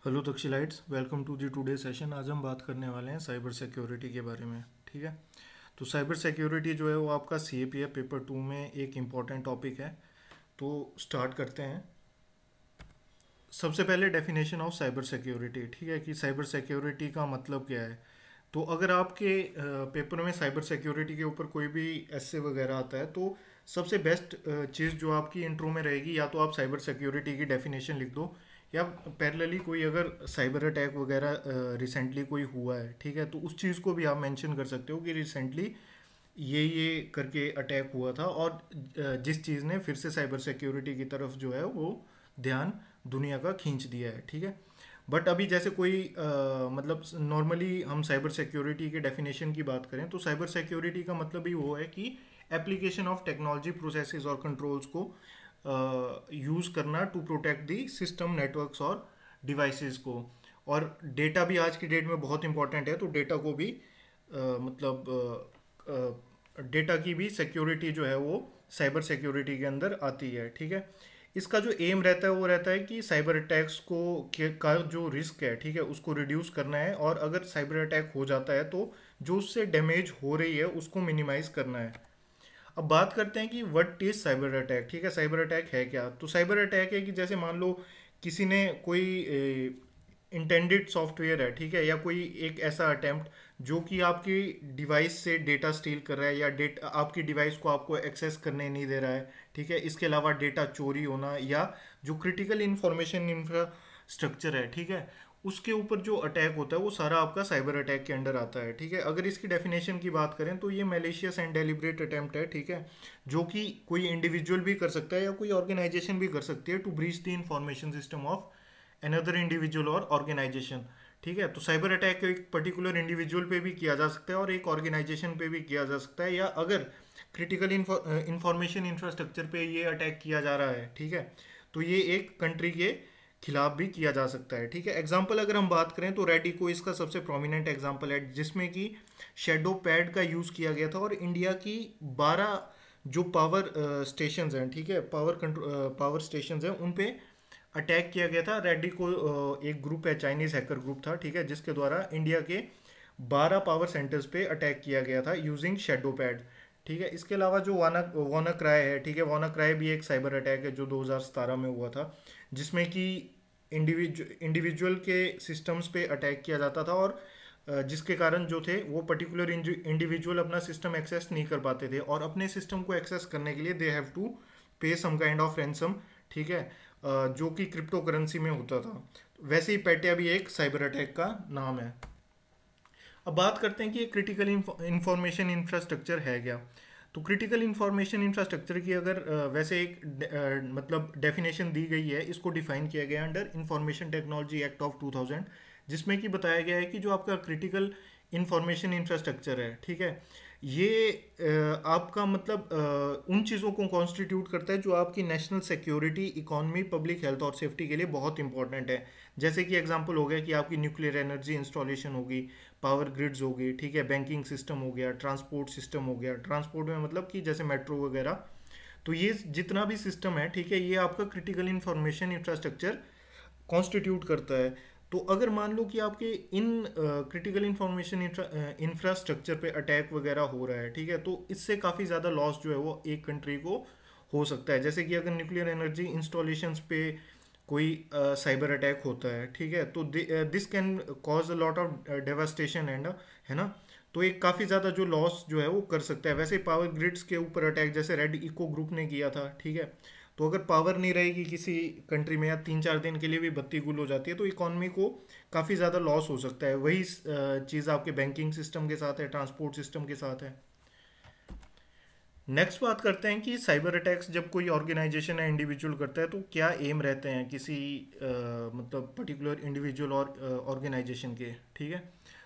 Hello दक्षिलाइट्स, welcome to the today session. आज हम बात करने वाले हैं साइबर सिक्योरिटी के बारे में। ठीक है। तो साइबर सिक्योरिटी जो है वो आपका CAPF पेपर 2 में एक इम्पॉर्टेंट टॉपिक है। तो स्टार्ट करते हैं। सबसे पहले डेफिनेशन ऑफ साइबर सिक्योरिटी। ठीक है, कि साइबर सिक्योरिटी का मतलब क्या है। तो अगर आपके पेपर में साइबर सिक्योरिटी के ऊपर कोई भी ऐसे वगैरह आता है तो सबसे बेस्ट चीज़ जो आपकी इंट्रो में रहेगी, या तो आप साइबर सिक्योरिटी की डेफिनेशन लिख दो, या पैरेलली कोई अगर साइबर अटैक वगैरह रिसेंटली कोई हुआ है, ठीक है, तो उस चीज़ को भी आप मेंशन कर सकते हो कि रिसेंटली ये करके अटैक हुआ था, और जिस चीज़ ने फिर से साइबर सिक्योरिटी की तरफ जो है वो ध्यान दुनिया का खींच दिया है। ठीक है। बट अभी जैसे कोई मतलब नॉर्मली हम साइबर सिक्योरिटी के डेफिनेशन की बात करें तो साइबर सिक्योरिटी का मतलब ही वो है कि एप्लीकेशन ऑफ टेक्नोलॉजी प्रोसेसेस और कंट्रोल्स को यूज़ करना to protect the system networks और डिवाइसेस को। और डेटा भी आज की डेट में बहुत इंपॉर्टेंट है, तो डेटा को भी मतलब डेटा की भी सिक्योरिटी जो है वो साइबर सिक्योरिटी के अंदर आती है। ठीक है। इसका जो एम रहता है वो रहता है कि साइबर अटैक्स का जो रिस्क है, ठीक है, उसको रिड्यूस करना है, और अगर साइबर अटैक हो जाता है तो जो उससे डैमेज हो रही है उसको मिनिमाइज करना है। अब बात करते हैं कि व्हाट इज साइबर अटैक। ठीक है, साइबर अटैक है क्या। तो साइबर अटैक है कि जैसे मान लो किसी ने कोई इंटेंडेड सॉफ्टवेयर है, ठीक है, या कोई एक ऐसा अटेम्प्ट जो कि आपकी डिवाइस से डेटा स्टील कर रहा है, या डेटा आपकी डिवाइस को आपको एक्सेस करने नहीं दे रहा है। ठीक है। इसके अलावा डेटा चोरी होना, या जो क्रिटिकल इंफॉर्मेशन इंफ्रास्ट्रक्चर है, ठीक है, उसके ऊपर जो अटैक होता है वो सारा आपका साइबर अटैक के अंडर आता है। ठीक है। अगर इसकी डेफिनेशन की बात करें तो ये मैलिशियस एंड डेलिब्रेट अटेम्प्ट है, ठीक है, जो कि कोई इंडिविजुअल भी कर सकता है या कोई ऑर्गेनाइजेशन भी कर सकती है to breach the information system of another individual और ऑर्गेनाइजेशन। ठीक है। तो साइबर अटैक एक पर्टिकुलर इंडिविजुअल पे भी किया जा सकता है और एक ऑर्गेनाइजेशन पे भी किया जा सकता है, या अगर क्रिटिकल इंफॉर्मेशन इंफ्रास्ट्रक्चर पे ये अटैक किया जा रहा है, ठीक है, तो ये एक कंट्री के खिलाफ भी किया जा सकता है। ठीक है। एग्जाम्पल अगर हम बात करें तो रेडिको इसका सबसे प्रोमिनेंट एग्जाम्पल है, जिसमें कि शेडो पैड का यूज़ किया गया था, और इंडिया की 12 जो पावर स्टेशन हैं, ठीक है, पावर स्टेशन हैं, उन पे अटैक किया गया था। रेडिको एक ग्रुप है, चाइनीज हैकर ग्रुप था, ठीक है, जिसके द्वारा इंडिया के 12 पावर सेंटर्स पे अटैक किया गया था यूजिंग शेडो पैड। ठीक है। इसके अलावा जो वाना क्राई है, ठीक है, वाना क्राई भी एक साइबर अटैक है जो 2017 में हुआ था, जिसमें कि इंडिविजुअल के सिस्टम्स पे अटैक किया जाता था, और जिसके कारण जो थे वो पर्टिकुलर इंडिविजुअल अपना सिस्टम एक्सेस नहीं कर पाते थे, और अपने सिस्टम को एक्सेस करने के लिए दे हैव टू पे सम काइंड ऑफ रैंसम। ठीक है। जो कि क्रिप्टो करेंसी में होता था। वैसे ही पेटिया भी एक साइबर अटैक का नाम है। अब बात करते हैं कि ये क्रिटिकल इंफॉर्मेशन इंफ्रास्ट्रक्चर है क्या। तो क्रिटिकल इंफॉर्मेशन इंफ्रास्ट्रक्चर की अगर वैसे एक मतलब डेफिनेशन दी गई है, इसको डिफाइन किया गया under information technology act of 2000, जिसमें कि बताया गया है कि जो आपका क्रिटिकल इंफॉर्मेशन इंफ्रास्ट्रक्चर है, ठीक है, ये आपका मतलब उन चीज़ों को कॉन्स्टिट्यूट करता है जो आपकी national security, economy, public health और सेफ्टी के लिए बहुत इंपॉर्टेंट है। जैसे कि एग्जांपल हो गया कि आपकी न्यूक्लियर एनर्जी इंस्टॉलेशन होगी, पावर ग्रिड्स होगी, ठीक है, बैंकिंग सिस्टम हो गया, ट्रांसपोर्ट सिस्टम हो गया। ट्रांसपोर्ट में मतलब कि जैसे मेट्रो वगैरह। तो ये जितना भी सिस्टम है, ठीक है, ये आपका क्रिटिकल इंफॉर्मेशन इंफ्रास्ट्रक्चर कॉन्स्टिट्यूट करता है। तो अगर मान लो कि आपके इन क्रिटिकल इंफॉर्मेशन इंफ्रास्ट्रक्चर पे अटैक वगैरह हो रहा है, ठीक है, तो इससे काफ़ी ज़्यादा लॉस जो है वो एक कंट्री को हो सकता है। जैसे कि अगर न्यूक्लियर एनर्जी इंस्टॉलेशंस पे कोई साइबर अटैक होता है, ठीक है, तो this can cause a lot of devastation and, है ना, तो एक काफ़ी ज़्यादा जो लॉस जो है वो कर सकता है। वैसे पावर ग्रिड्स के ऊपर अटैक जैसे रेड इको ग्रुप ने किया था, ठीक है, तो अगर पावर नहीं रहेगी किसी कंट्री में, या 3-4 दिन के लिए भी बत्ती गुल हो जाती है, तो इकोनॉमी को काफ़ी ज़्यादा लॉस हो सकता है। वही चीज़ आपके बैंकिंग सिस्टम के साथ है, ट्रांसपोर्ट सिस्टम के साथ है। नेक्स्ट बात करते हैं कि साइबर अटैक्स जब कोई ऑर्गेनाइजेशन या इंडिविजुअल करता है तो क्या एम रहते हैं किसी मतलब पर्टिकुलर इंडिविजुअल और ऑर्गेनाइजेशन के। ठीक है।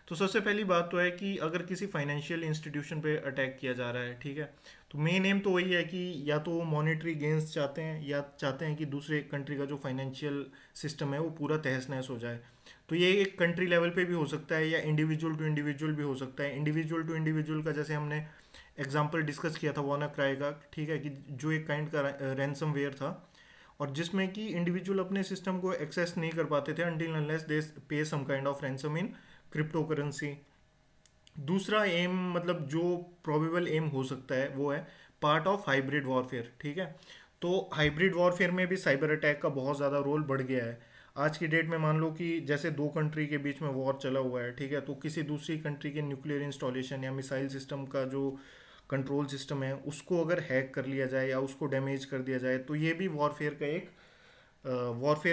तो सबसे पहली बात तो है कि अगर किसी फाइनेंशियल इंस्टीट्यूशन पे अटैक किया जा रहा है, ठीक है, तो मेन एम तो वही है कि या तो वो मॉनेटरी गेन्स चाहते हैं, या चाहते हैं कि दूसरे कंट्री का जो फाइनेंशियल सिस्टम है वो पूरा तहस नहस हो जाए। तो ये एक कंट्री लेवल पे भी हो सकता है, या इंडिविजुअल टू इंडिविजुअल भी हो सकता है। इंडिविजुअल टू इंडिविजुअल का जैसे हमने एग्जाम्पल डिस्कस किया था वाना क्राई का, ठीक है, कि जो एक काइंड का रैंसम वेयर था, और जिसमें कि इंडिविजुअल अपने सिस्टम को एक्सेस नहीं कर पाते थे until unless they pay some kind of ransom in crypto currency. दूसरा एम मतलब जो प्रोबेबल एम हो सकता है वो है पार्ट ऑफ हाइब्रिड वॉरफेयर, ठीक है। तो हाइब्रिड वॉरफेयर में भी साइबर अटैक का बहुत ज़्यादा रोल बढ़ गया है। आज की डेट में मान लो कि जैसे दो कंट्री के बीच में वॉर चला हुआ है, ठीक है, तो किसी दूसरी कंट्री के न्यूक्लियर इंस्टॉलेशन या मिसाइल सिस्टम का जो कंट्रोल सिस्टम है उसको अगर हैक कर लिया जाए या उसको डैमेज कर दिया जाए, तो ये भी वॉरफेयर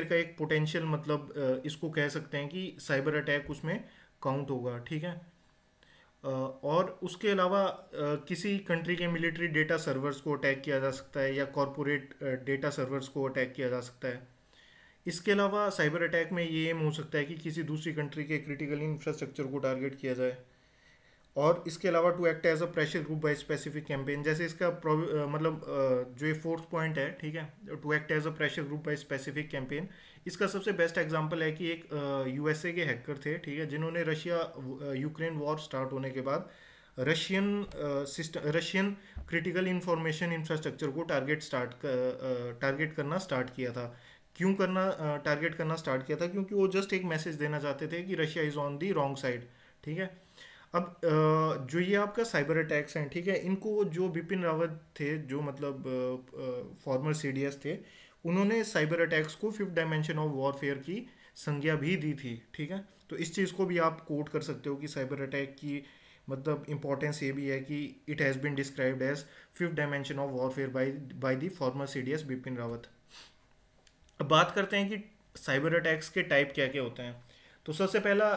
का एक पोटेंशियल मतलब इसको कह सकते हैं कि साइबर अटैक उसमें काउंट होगा, ठीक है। और उसके अलावा किसी कंट्री के मिलिट्री डेटा सर्वर्स को अटैक किया जा सकता है या कॉरपोरेट डेटा सर्वर्स को अटैक किया जा सकता है। इसके अलावा साइबर अटैक में ये एम हो सकता है कि किसी दूसरी कंट्री के क्रिटिकल इंफ्रास्ट्रक्चर को टारगेट किया जाए। और इसके अलावा to act as a pressure group by specific campaign, जैसे इसका मतलब जो ये फोर्थ पॉइंट है, ठीक है, to act as a pressure group by specific campaign. इसका सबसे बेस्ट एग्जांपल है कि एक यूएसए के हैकर थे, ठीक है, जिन्होंने रशिया यूक्रेन वॉर स्टार्ट होने के बाद रशियन क्रिटिकल इंफॉर्मेशन इंफ्रास्ट्रक्चर को टारगेट करना स्टार्ट किया था। क्यों करना टारगेट करना स्टार्ट किया था? क्योंकि वो जस्ट एक मैसेज देना चाहते थे कि Russia is on the wrong side, ठीक है। अब जो ये आपका साइबर अटैक्स हैं, ठीक है, इनको जो बिपिन रावत थे, जो मतलब फॉर्मर सीडीएस थे, उन्होंने साइबर अटैक्स को फिफ्थ डायमेंशन ऑफ वॉरफेयर की संज्ञा भी दी थी, ठीक है। तो इस चीज़ को भी आप कोट कर सकते हो कि साइबर अटैक की मतलब इंपॉर्टेंस ये भी है कि it has been described as fifth dimension of warfare by the former CDS Bipin Rawat. अब बात करते हैं कि साइबर अटैक्स के टाइप क्या क्या होते हैं। तो सबसे पहला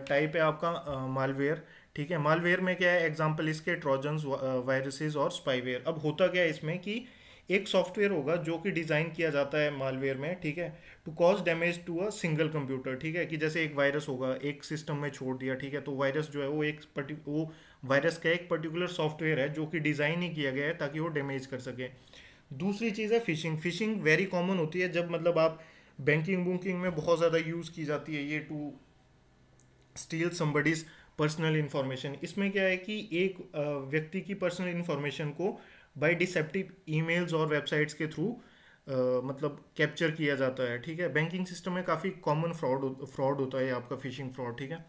टाइप है आपका मालवेयर, ठीक है। मालवेयर में क्या है? एग्जांपल इसके ट्रोजन्स, वायरसेस और स्पाईवेयर। अब होता क्या है इसमें कि एक सॉफ्टवेयर होगा जो कि डिज़ाइन किया जाता है मालवेयर में, ठीक है, to cause damage to a single computer, ठीक है। कि जैसे एक वायरस होगा, एक सिस्टम में छोड़ दिया, ठीक है, तो वायरस जो है वो वायरस का एक पर्टिकुलर सॉफ्टवेयर है जो कि डिज़ाइन ही किया गया है ताकि वो डैमेज कर सके। दूसरी चीज़ है फिशिंग। फिशिंग वेरी कॉमन होती है जब मतलब आप बैंकिंग बुकिंग में बहुत ज़्यादा यूज़ की जाती है ये, to steal somebody's personal information. इसमें क्या है कि एक व्यक्ति की पर्सनल इंफॉर्मेशन को बाय डिसेप्टिव ईमेल्स और वेबसाइट्स के थ्रू मतलब कैप्चर किया जाता है, ठीक है। बैंकिंग सिस्टम में काफ़ी कॉमन फ्रॉड होता है आपका फिशिंग फ्रॉड, ठीक है।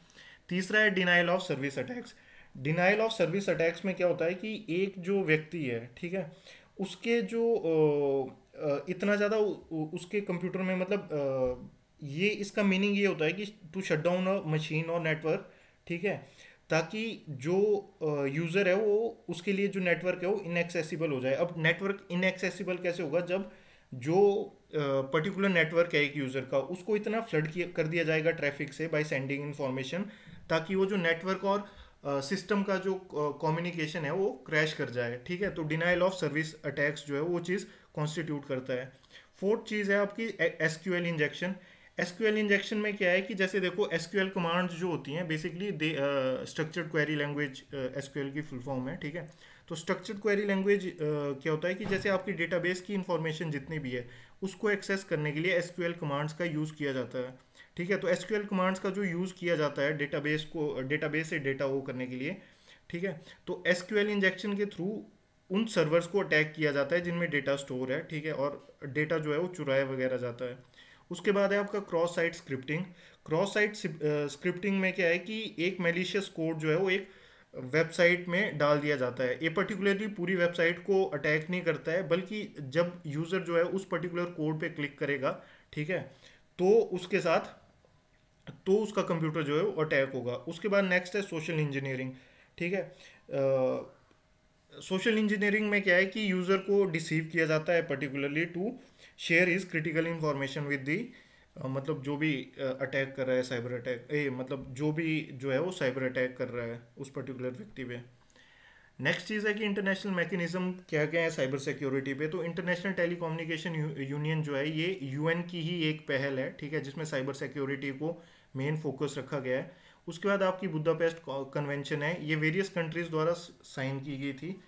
तीसरा है denial of service attacks. Denial of service attacks में क्या होता है कि एक जो व्यक्ति है, ठीक है, उसके जो इतना ज़्यादा उसके कंप्यूटर में मतलब ये इसका मीनिंग ये होता है कि to shut down a machine और नेटवर्क, ठीक है, ताकि जो यूज़र है वो उसके लिए जो नेटवर्क है वो इनएक्सेसिबल हो जाए। अब नेटवर्क इनएक्सेसिबल कैसे होगा? जब जो पर्टिकुलर नेटवर्क है एक यूज़र का, उसको इतना फ्लड कर दिया जाएगा ट्रैफिक से बाय सेंडिंग इन्फॉर्मेशन, ताकि वो जो नेटवर्क और सिस्टम का जो कम्युनिकेशन है वो क्रैश कर जाए, ठीक है। तो डिनाइल ऑफ सर्विस अटैक्स जो है वो चीज़ कॉन्स्टिट्यूट करता है। फोर्थ चीज़ है आपकी एसक्यूएल इंजेक्शन। एसक्यूएल इंजेक्शन में क्या है कि जैसे देखो एसक्यूएल कमांड्स जो होती हैं basically they structured query language SQL की फुल फॉर्म है, ठीक है। तो स्ट्रक्चर्ड क्वेरी लैंग्वेज क्या होता है कि जैसे आपकी डेटाबेस की इंफॉर्मेशन जितनी भी है उसको एक्सेस करने के लिए एसक्यूएल कमांड्स का यूज़ किया जाता है, ठीक है। तो एसक्यूएल कमांड्स का जो यूज़ किया जाता है डेटाबेस से डेटा वो करने के लिए, ठीक है। तो एसक्यूएल इंजेक्शन के थ्रू उन सर्वर्स को अटैक किया जाता है जिनमें डेटा स्टोर है, ठीक है, और डेटा जो है वो चुराया वगैरह जाता है। उसके बाद है आपका cross site scripting. Cross site scripting में क्या है कि एक मेलिशियस कोड जो है वो एक वेबसाइट में डाल दिया जाता है। ये पर्टिकुलरली पूरी वेबसाइट को अटैक नहीं करता है, बल्कि जब यूज़र जो है उस पर्टिकुलर कोड पे क्लिक करेगा, ठीक है, तो उसके साथ तो उसका कंप्यूटर जो है वो अटैक होगा। उसके बाद नेक्स्ट है सोशल इंजीनियरिंग, ठीक है। सोशल इंजीनियरिंग में क्या है कि यूज़र को डिसीव किया जाता है particularly to share is critical information with the मतलब जो भी अटैक कर रहा है साइबर अटैक मतलब जो भी जो है वो साइबर अटैक कर रहा है उस पर्टिकुलर व्यक्ति पे। नेक्स्ट चीज़ है कि इंटरनेशनल मैकेनिज्म क्या क्या है साइबर सिक्योरिटी पे। तो इंटरनेशनल टेलीकम्युनिकेशन यूनियन जो है ये यूएन की ही एक पहल है, ठीक है, जिसमें साइबर सिक्योरिटी को मेन फोकस रखा गया है। उसके बाद आपकी बुदापेस्ट कन्वेंशन है, ये वेरियस कंट्रीज़ द्वारा साइन की गई थी,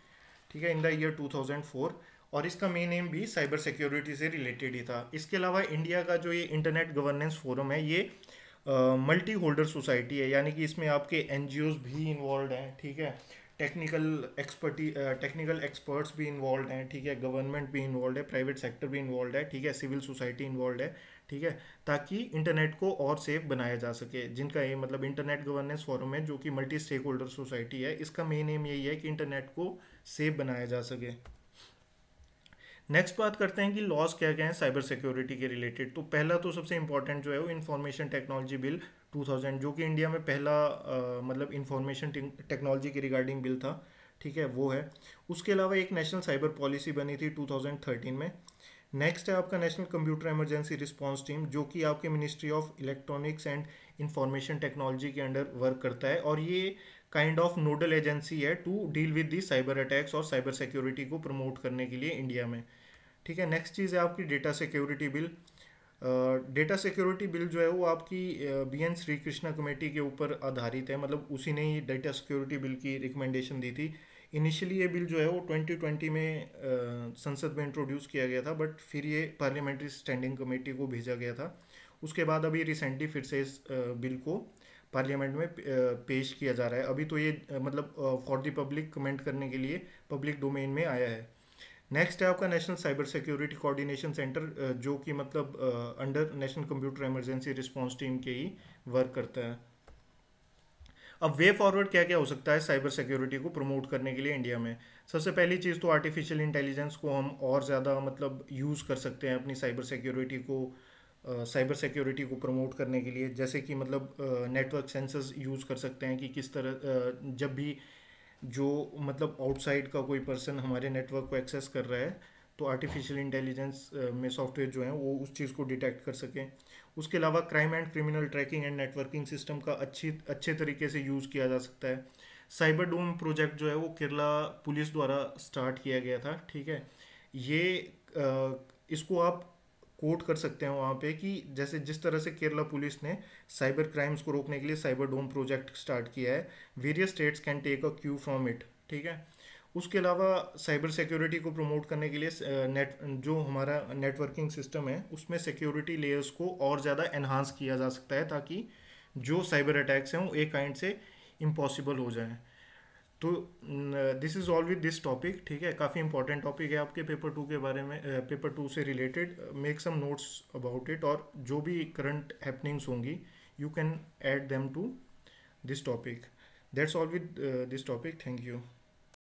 ठीक है, इन द ईयर 2004, और इसका मेन एम भी साइबर सिक्योरिटी से रिलेटेड ही था। इसके अलावा इंडिया का जो ये इंटरनेट गवर्नेंस फोरम है ये मल्टी होल्डर सोसाइटी है, यानी कि इसमें आपके एनजीओज भी इन्वॉल्व हैं, ठीक है, टेक्निकल एक्सपर्ट्स भी इन्वॉल्व हैं, ठीक है, गवर्नमेंट भी इन्वॉल्व है, प्राइवेट सेक्टर भी इन्वॉल्व है, ठीक है, सिविल सोसाइटी इन्वॉल्व है, ठीक है, ताकि इंटरनेट को और सेफ बनाया जा सके। जिनका ये मतलब इंटरनेट गवर्नेंस फोरम है, जो कि मल्टी स्टेक होल्डर सोसाइटी है, इसका मेन एम यही है कि इंटरनेट को सेफ बनाया जा सके। नेक्स्ट बात करते हैं कि लॉज क्या क्या हैं साइबर सिक्योरिटी के रिलेटेड। तो पहला तो सबसे इंपॉर्टेंट जो है वो इंफॉर्मेशन टेक्नोलॉजी बिल 2000, जो कि इंडिया में पहला मतलब इंफॉर्मेशन टेक्नोलॉजी के रिगार्डिंग बिल था, ठीक है, वो है। उसके अलावा एक नेशनल साइबर पॉलिसी बनी थी 2013 में। नेक्स्ट है आपका national computer emergency response team, जो कि आपके ministry of electronics and information technology के अंडर वर्क करता है, और ये काइंड ऑफ नोडल एजेंसी है to deal with the cyber attacks और साइबर सिक्योरिटी को प्रमोट करने के लिए इंडिया में, ठीक है। नेक्स्ट चीज़ है आपकी data security bill. Data security bill जो है वो आपकी BN श्री कृष्णा कमेटी के ऊपर आधारित है, मतलब उसी ने ही डेटा सिक्योरिटी बिल की रिकमेंडेशन दी थी। इनिशियली ये बिल जो है वो 2020 में संसद में इंट्रोड्यूस किया गया था, बट फिर ये पार्लियामेंट्री स्टैंडिंग कमेटी को भेजा गया था। उसके बाद अभी रिसेंटली फिर से इस बिल को पार्लियामेंट में पेश किया जा रहा है। अभी तो ये मतलब फॉर द पब्लिक कमेंट करने के लिए पब्लिक डोमेन में आया है। नेक्स्ट है आपका national cyber security coordination centre, जो कि मतलब under national computer emergency response team के ही वर्क करता है। अब वे फॉरवर्ड क्या क्या हो सकता है साइबर सिक्योरिटी को प्रमोट करने के लिए इंडिया में। सबसे पहली चीज़ तो आर्टिफिशियल इंटेलिजेंस को हम और ज़्यादा मतलब यूज़ कर सकते हैं अपनी साइबर सिक्योरिटी को प्रमोट करने के लिए। जैसे कि मतलब नेटवर्क सेंसर्स यूज़ कर सकते हैं कि किस तरह जब भी जो मतलब आउटसाइड का कोई पर्सन हमारे नेटवर्क को एक्सेस कर रहा है, तो आर्टिफिशियल इंटेलिजेंस में सॉफ्टवेयर जो है वो उस चीज़ को डिटेक्ट कर सकें। उसके अलावा crime and criminal tracking and networking system का अच्छे तरीके से यूज़ किया जा सकता है। साइबर डोम प्रोजेक्ट जो है वो केरला पुलिस द्वारा स्टार्ट किया गया था, ठीक है। ये इसको आप कोट कर सकते हैं वहाँ पे कि जैसे जिस तरह से केरला पुलिस ने साइबर क्राइम्स को रोकने के लिए साइबर डोम प्रोजेक्ट स्टार्ट किया है, various states can take a cue from it, ठीक है। उसके अलावा साइबर सिक्योरिटी को प्रमोट करने के लिए जो हमारा नेटवर्किंग सिस्टम है उसमें सिक्योरिटी लेयर्स को और ज़्यादा एनहांस किया जा सकता है, ताकि जो साइबर अटैक्स हैं वो एक काइंड से इम्पॉसिबल हो जाएं। तो this is all with this topic, ठीक है। काफ़ी इंपॉर्टेंट टॉपिक है आपके पेपर 2 के बारे में, पेपर 2 से related. Make some notes about it, और जो भी करंट हैपनिंग्स होंगी you can add them to this topic. That's all with this topic. Thank you.